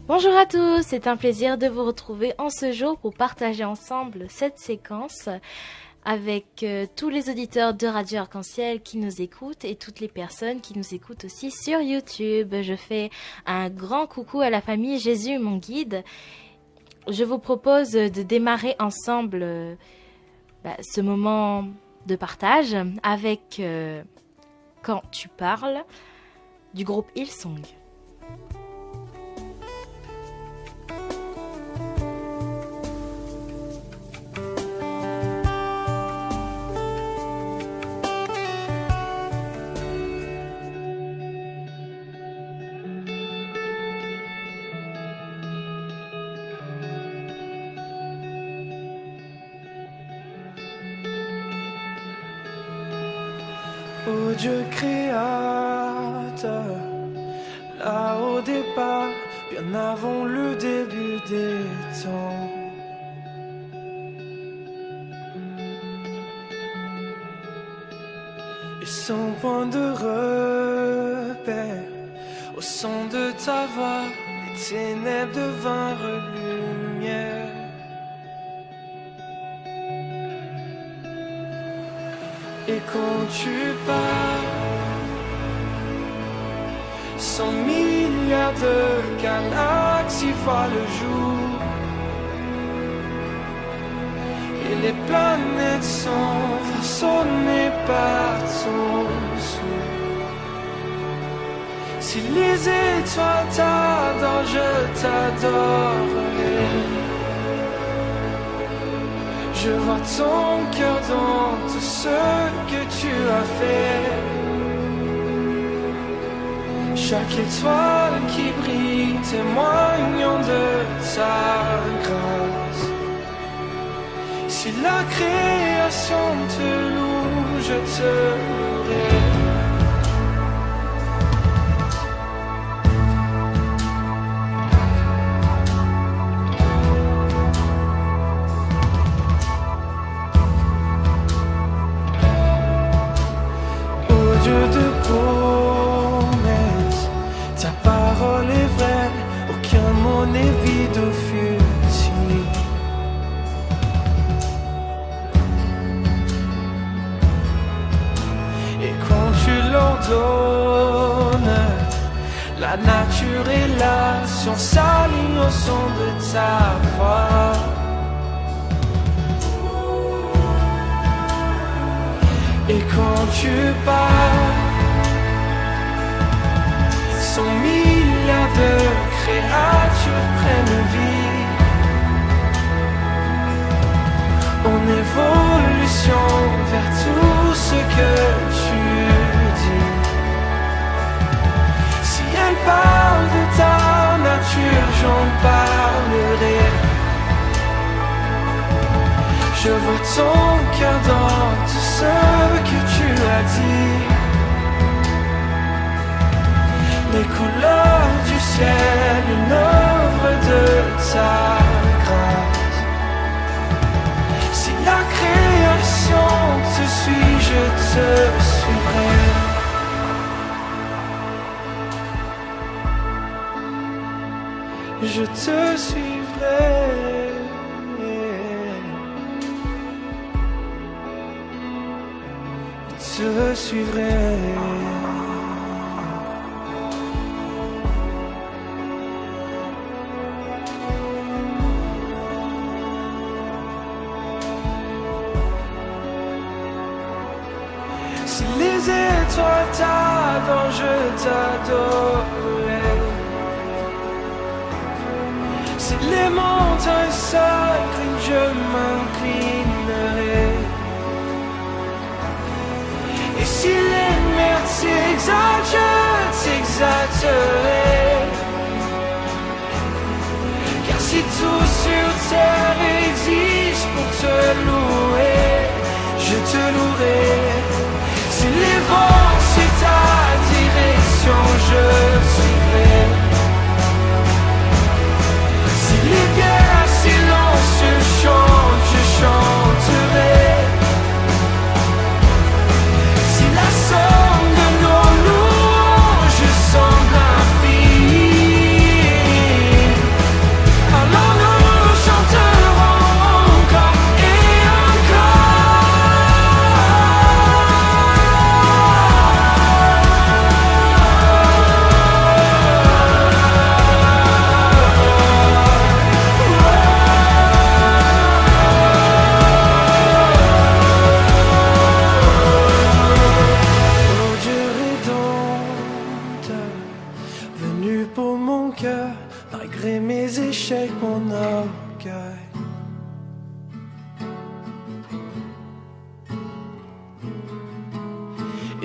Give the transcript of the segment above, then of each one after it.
Bonjour à tous, c'est un plaisir de vous retrouver en ce jour pour partager ensemble cette séquence avec tous les auditeurs de Radio Arc-en-Ciel qui nous écoutent et toutes les personnes qui nous écoutent aussi sur YouTube. Je fais un grand coucou à la famille Jésus mon guide. Je vous propose de démarrer ensemble ce moment de partage avec Quand tu parles du groupe Hillsong. Ô Dieu créateur, là au départ, bien avant le début des temps. Et sans point de repère, au son de ta voix, les ténèbres devinrent lumière. Et quand tu parles, 100 milliards de galaxies voient le jour. Et les planètes sont façonnées par ton souffle. Si les étoiles t'adorent, je t'adorerai. Je vois ton cœur dans tout ce que tu as fait. Chaque étoile qui brille témoignant de ta grâce. Si la création te loue, je te louerai. La nature et la science s'alignent au son de ta voix. Et quand tu parles, 100 milliards de créatures prennent vie. En évolution vers tout ce que tu dis. Elle parle de ta nature, j'en parlerai. Je vois ton cœur dans tout ce que tu as dit. Les couleurs du ciel, une œuvre de ta grâce. Si la création te suit, je te suivrai. Je te suivrai. Je te suivrai. Si les étoiles t'adorent, je t'adorerai. Si les montagnes s'inclinent, je m'inclinerai. Et si les mers t'exaltent, je t'exalterai. Car si tout sur terre existe pour te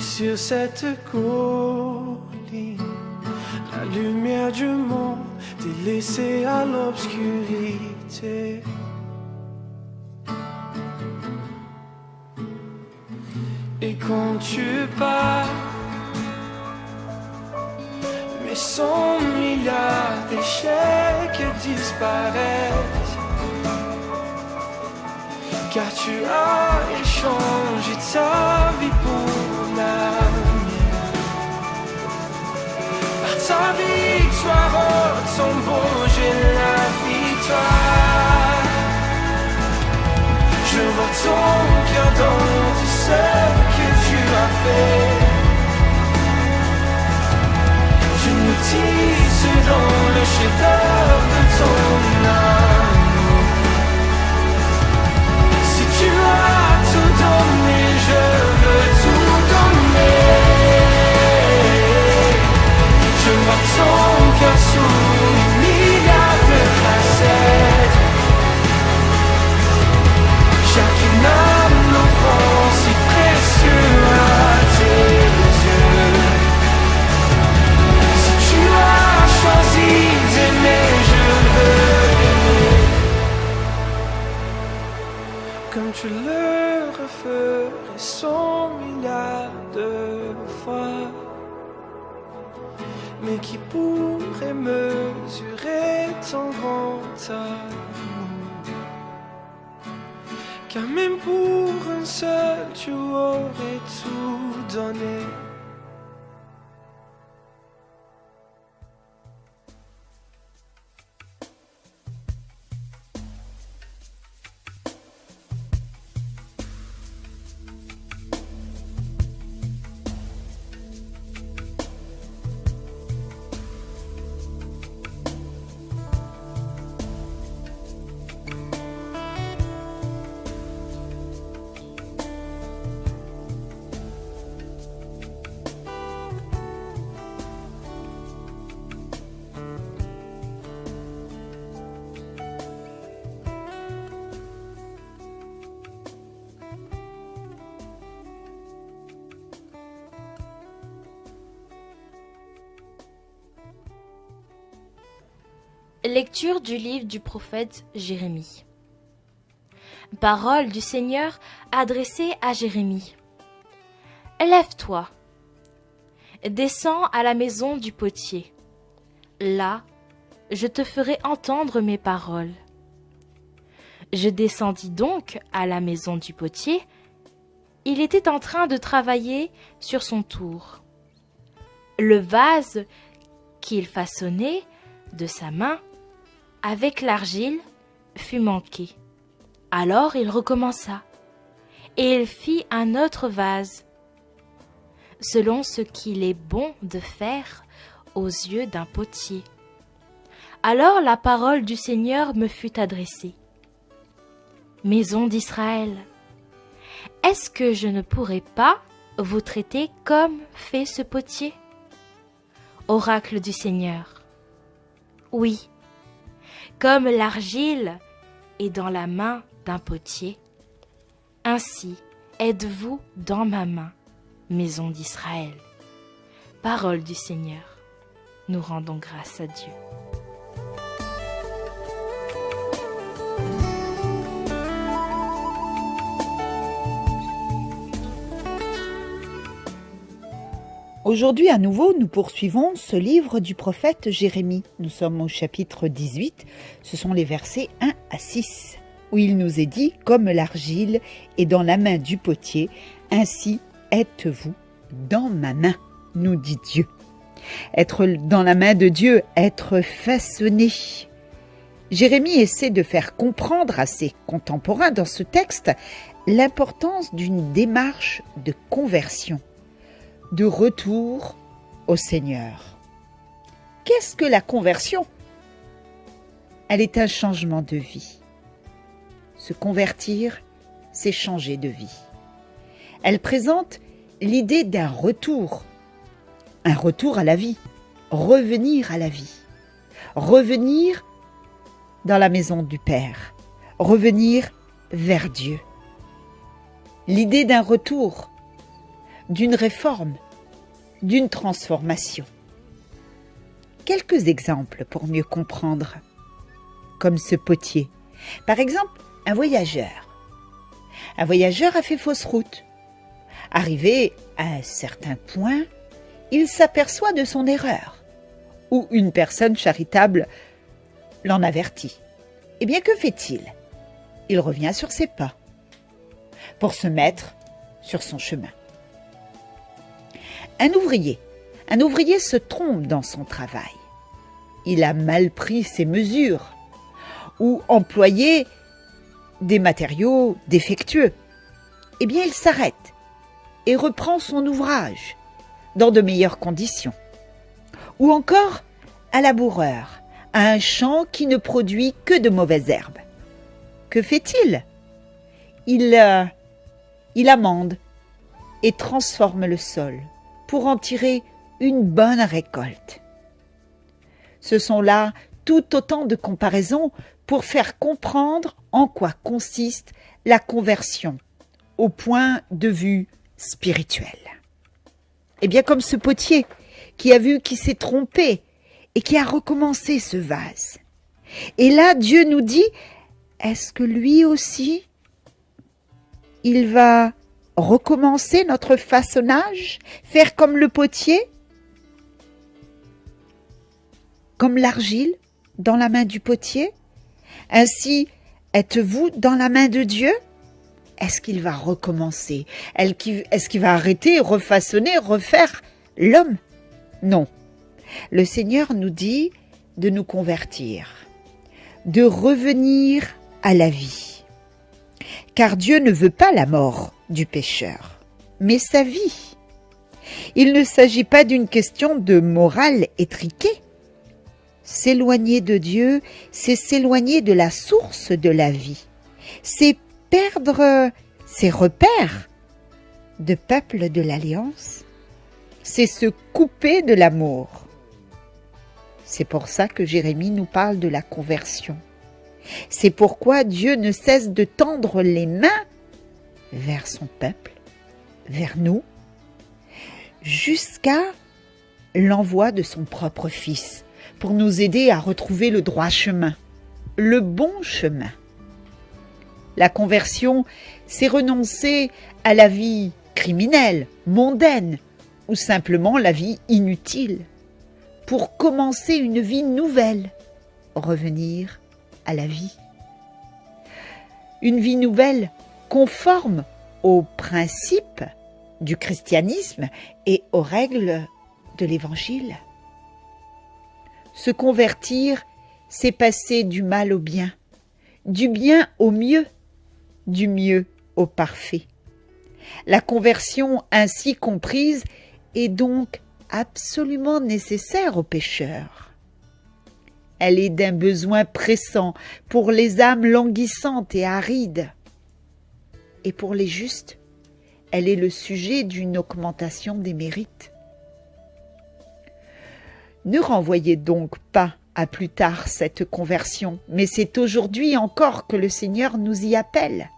sur cette colline, la lumière du monde est laissée à l'obscurité. Et quand tu pars, mais 100 milliards d'échecs disparaissent, car tu as échangé ta vie pour la mienne. Par ta victoire, oh, ton beau, j'ai la victoire. Je vois ton cœur dans tout ce que tu as fait. Tu nous tisses dans le chef-d'œuvre de ton amour. Si tu as tout donné, je veux tout donner. Je vois ton cœur sous une milliard de facettes. Chacune âme, l'enfant si précieux à tes yeux. Si tu as choisi d'aimer, je veux aimer comme tu le referais 100 milliards de fois. Mais qui pourrait mesurer ton grand amour? Car même pour un seul, tu aurais tout donné. Lecture du livre du prophète Jérémie. Parole du Seigneur adressée à Jérémie. Lève-toi, descends à la maison du potier. Là, je te ferai entendre mes paroles. Je descendis donc à la maison du potier. Il était en train de travailler sur son tour. Le vase qu'il façonnait de sa main avec l'argile fut manqué. Alors il recommença, et il fit un autre vase, selon ce qu'il est bon de faire aux yeux d'un potier. Alors la parole du Seigneur me fut adressée. Maison d'Israël, est-ce que je ne pourrais pas vous traiter comme fait ce potier? Oracle du Seigneur. Oui, comme l'argile est dans la main d'un potier, ainsi êtes-vous dans ma main, maison d'Israël. Parole du Seigneur. Nous rendons grâce à Dieu. Aujourd'hui, à nouveau, nous poursuivons ce livre du prophète Jérémie. Nous sommes au chapitre 18, ce sont les versets 1 à 6, où il nous est dit « Comme l'argile est dans la main du potier, ainsi êtes-vous dans ma main, nous dit Dieu. » Être dans la main de Dieu, être façonné. Jérémie essaie de faire comprendre à ses contemporains dans ce texte l'importance d'une démarche de conversion, de retour au Seigneur. Qu'est-ce que la conversion? Elle est un changement de vie. Se convertir, c'est changer de vie. Elle présente l'idée d'un retour à la vie, revenir à la vie, revenir dans la maison du Père, revenir vers Dieu. L'idée d'un retour d'une réforme, d'une transformation. Quelques exemples pour mieux comprendre. Comme ce potier. Par exemple, un voyageur. Un voyageur a fait fausse route. Arrivé à un certain point, il s'aperçoit de son erreur, ou une personne charitable l'en avertit. Eh bien, que fait-il? Il revient sur ses pas pour se mettre sur son chemin. Un ouvrier se trompe dans son travail. Il a mal pris ses mesures ou employé des matériaux défectueux. Eh bien, il s'arrête et reprend son ouvrage dans de meilleures conditions. Ou encore un laboureur a un champ qui ne produit que de mauvaises herbes. Que fait-il? Il amende et transforme le sol pour en tirer une bonne récolte. Ce sont là tout autant de comparaisons pour faire comprendre en quoi consiste la conversion au point de vue spirituel. Et bien comme ce potier qui a vu qu'il s'est trompé et qui a recommencé ce vase. Et là, Dieu nous dit, est-ce que lui aussi, il va recommencer notre façonnage, faire comme le potier, comme l'argile dans la main du potier? Ainsi, êtes-vous dans la main de Dieu? Est-ce qu'il va recommencer? Est-ce qu'il va arrêter, refaçonner, refaire l'homme? Non. Le Seigneur nous dit de nous convertir, de revenir à la vie. Car Dieu ne veut pas la mort du pécheur, mais sa vie. Il ne s'agit pas d'une question de morale étriquée. S'éloigner de Dieu, c'est s'éloigner de la source de la vie. C'est perdre ses repères de peuple de l'Alliance. C'est se couper de l'amour. C'est pour ça que Jérémie nous parle de la conversion. C'est pourquoi Dieu ne cesse de tendre les mains vers son peuple, vers nous, jusqu'à l'envoi de son propre Fils, pour nous aider à retrouver le droit chemin, le bon chemin. La conversion, c'est renoncer à la vie criminelle, mondaine, ou simplement la vie inutile, pour commencer une vie nouvelle, revenir à la vie. Une vie nouvelle conforme aux principes du christianisme et aux règles de l'Évangile. Se convertir, c'est passer du mal au bien au mieux, du mieux au parfait. La conversion ainsi comprise est donc absolument nécessaire aux pécheurs. Elle est d'un besoin pressant pour les âmes languissantes et arides. Et pour les justes, elle est le sujet d'une augmentation des mérites. Ne renvoyez donc pas à plus tard cette conversion, mais c'est aujourd'hui encore que le Seigneur nous y appelle.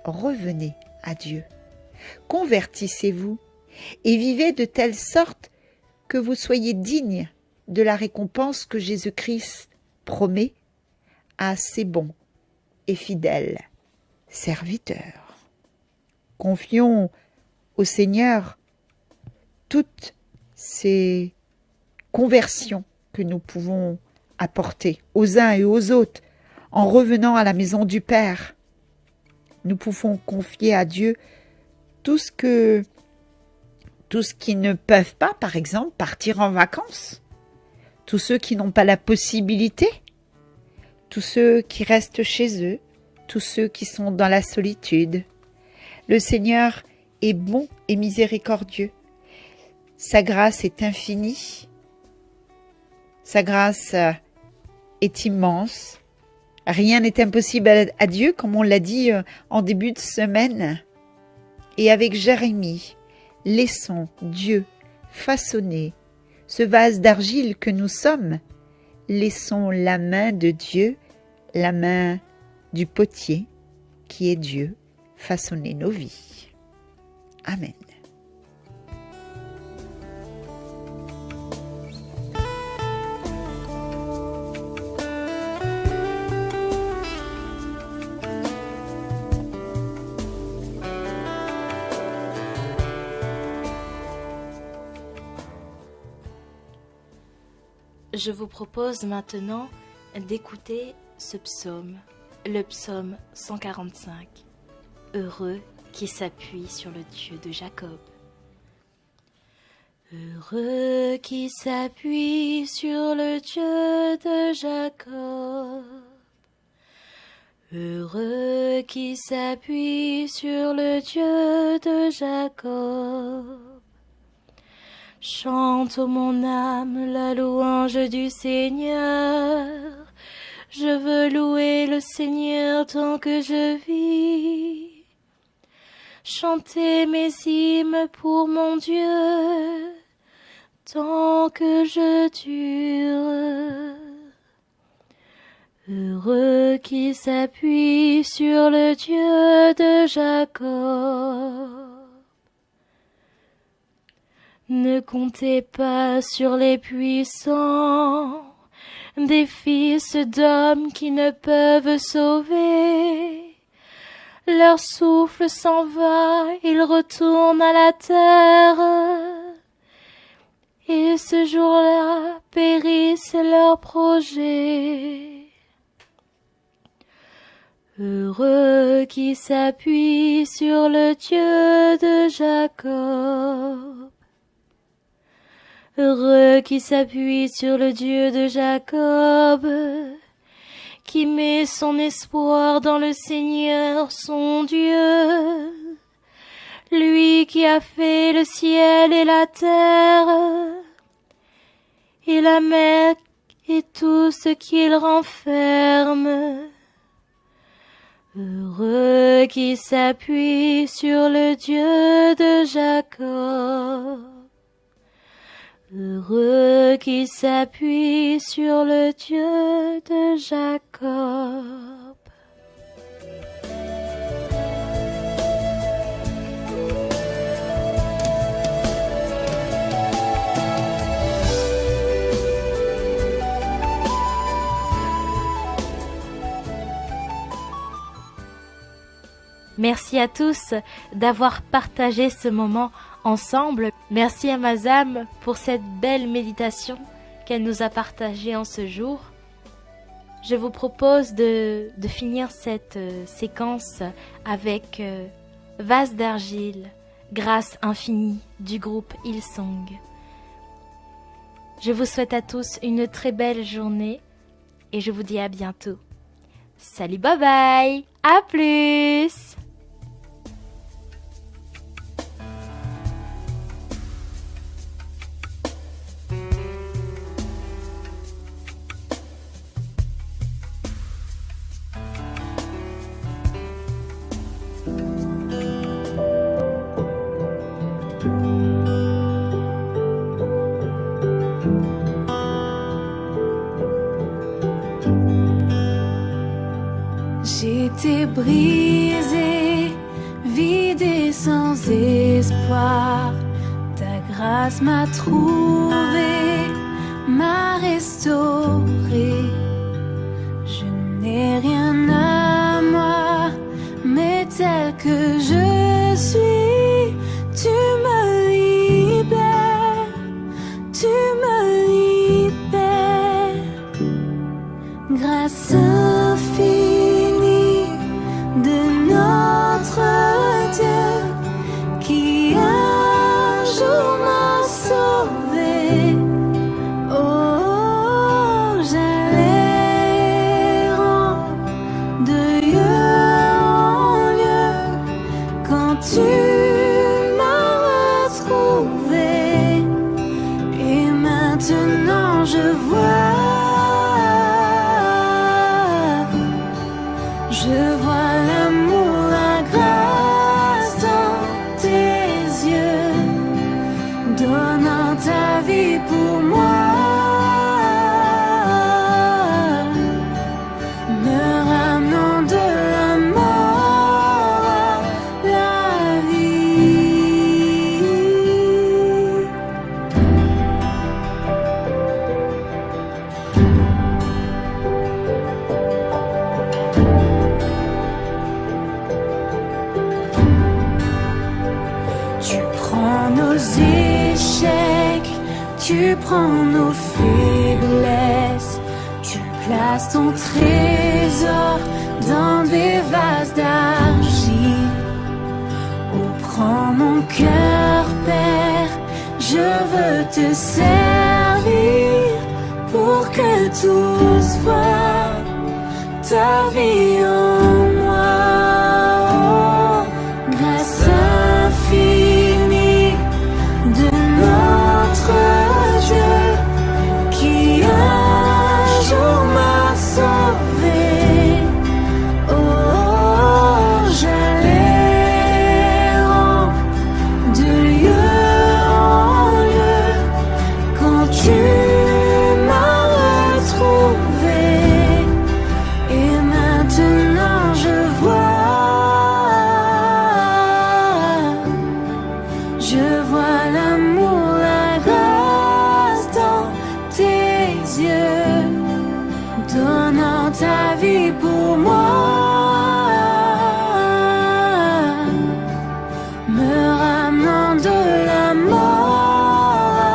Revenez à Dieu, convertissez-vous et vivez de telle sorte que vous soyez dignes de la récompense que Jésus-Christ promet à ses bons et fidèles serviteurs. Confions au Seigneur toutes ces conversions que nous pouvons apporter aux uns et aux autres en revenant à la maison du Père. Nous pouvons confier à Dieu tout ce qui ne peuvent pas, par exemple, partir en vacances, tous ceux qui n'ont pas la possibilité, tous ceux qui restent chez eux, tous ceux qui sont dans la solitude. Le Seigneur est bon et miséricordieux. Sa grâce est infinie. Sa grâce est immense. Rien n'est impossible à Dieu, comme on l'a dit en début de semaine. Et avec Jérémie, laissons Dieu façonner ce vase d'argile que nous sommes. Laissons la main de Dieu, la main du potier, qui est Dieu, façonner nos vies. Amen. Je vous propose maintenant d'écouter ce psaume, le psaume 145. Heureux qui s'appuie sur le Dieu de Jacob. Heureux qui s'appuie sur le Dieu de Jacob. Heureux qui s'appuie sur le Dieu de Jacob. Chante, ô mon âme, la louange du Seigneur. Je veux louer le Seigneur tant que je vis. Chantez mes hymnes pour mon Dieu, tant que je dure. Heureux qui s'appuie sur le Dieu de Jacob. Ne comptez pas sur les puissants, des fils d'hommes qui ne peuvent sauver. Leur souffle s'en va, ils retournent à la terre. Et ce jour-là périssent leurs projets. Heureux qui s'appuie sur le Dieu de Jacob. Heureux qui s'appuie sur le Dieu de Jacob, qui met son espoir dans le Seigneur son Dieu, lui qui a fait le ciel et la terre, et la mer et tout ce qu'il renferme. Heureux qui s'appuie sur le Dieu de Jacob. Heureux qui s'appuie sur le Dieu de Jacob. Merci à tous d'avoir partagé ce moment ensemble. Merci à Mazam pour cette belle méditation qu'elle nous a partagée en ce jour. Je vous propose de finir cette séquence avec Vase d'argile, grâce infinie du groupe Hillsong. Je vous souhaite à tous une très belle journée et je vous dis à bientôt. Salut, bye bye, à plus! J'étais brisée, vidée sans espoir. Ta grâce m'a trouvée, m'a restaurée. Je n'ai rien à moi, mais tel que je suis, tu me libères, tu me libères. Grâce infinie de notre Dieu qui un jour m'a sauvé. Oh, j'allais errant de lieu en lieu quand tu m'as retrouvé. Et maintenant je vois l'amour, la grâce dans tes yeux, donnant ta vie pour moi, me ramenant de la mort à la vie. Tu prends nos faiblesses, Place ton trésor dans des vases d'argile. Oh, prends mon cœur, Père, je veux te servir pour que tout soit ta vie en moi. Oh, grâce infinie de notre Dieu qui un jour m'a sauvé. Oh, j'allais de lieu en lieu quand tu m'as retrouvé. Et maintenant je vois l'amour, la grâce dans tes yeux, donnant ta vie pour moi, me ramenant de la mort à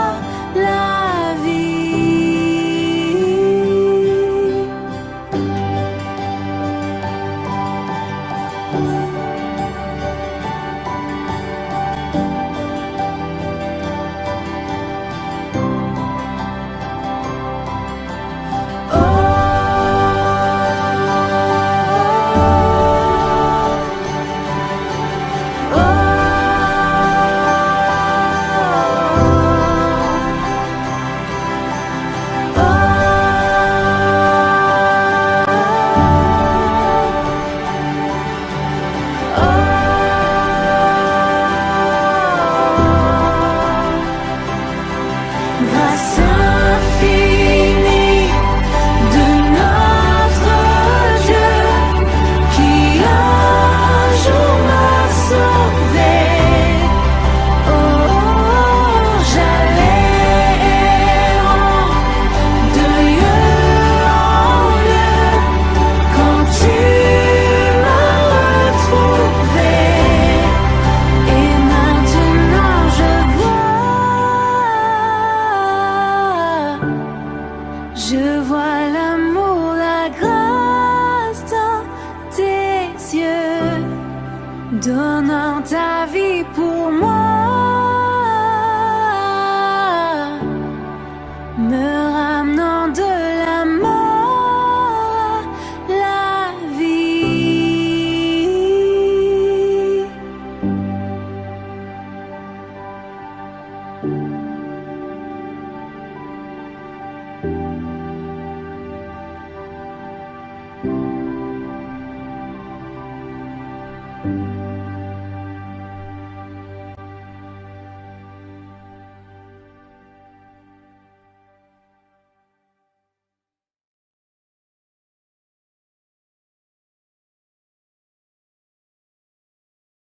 la vie. Grâce infinie de notre Dieu qui un jour m'a sauvé. Oh, j'allais de lieu en lieu quand tu m'as retrouvé. Et maintenant je vois l'amour, la grâce dans tes yeux, donnant ta vie pour moi.